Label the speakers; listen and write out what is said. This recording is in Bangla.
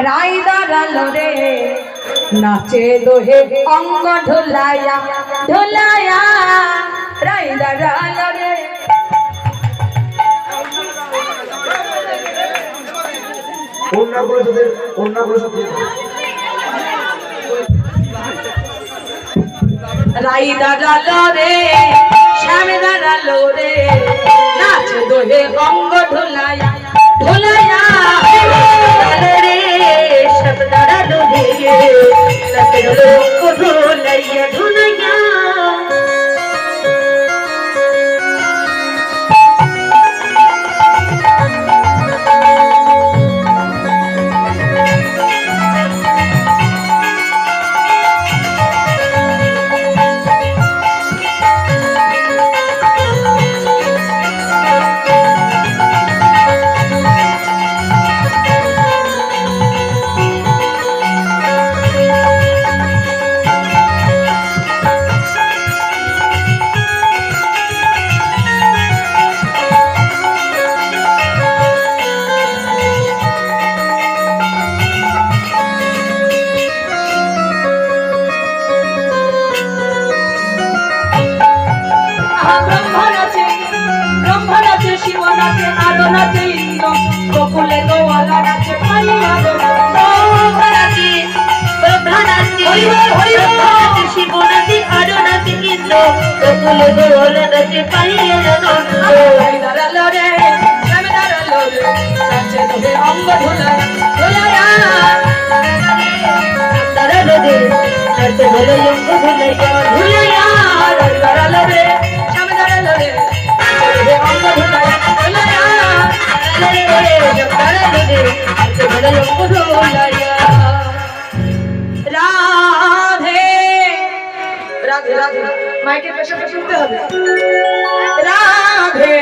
Speaker 1: রাই দাঁড়ালো রে নাচে দোহে অঙ্গ ঢোলায়া ঢোলায়া রাই দাঁড়ালো রে রাই দাঁড়ালো রে শ্যামে দাঁড়ালো রে নাচ দোহে অঙ্গ ঢোলায়া ঢোলায়া রে সব দাঁড়ালো রে নাচ দোহে অঙ্গ ঢোলায়া ঢোলায়া নাচে ইন্দ্র গোকুলে গোয়ালা নাচে পাইয়া নাচে ব্রহ্মা নাচে শিব নাচে আরো নাচে ইন্দ্র গোকুলে গোয়ালা নাচে পাইয়া দাঁড়ালো রে শ্যামে দাঁড়ালো রে নাচে তোকে অঙ্গ ঢোলায়া ঢোলায়া দাঁড়ালো রে নাচে বলে অঙ্গ ঢোলায়া ঢোলায়া দাঁড়ালো রে শ্যামে দাঁড়ালো রে নাচে তোকে অঙ্গ ঢোলায়া ঢোলায়া রাধে রাধে রাধে মাইকের পেছনে শুনতে হবে রাধে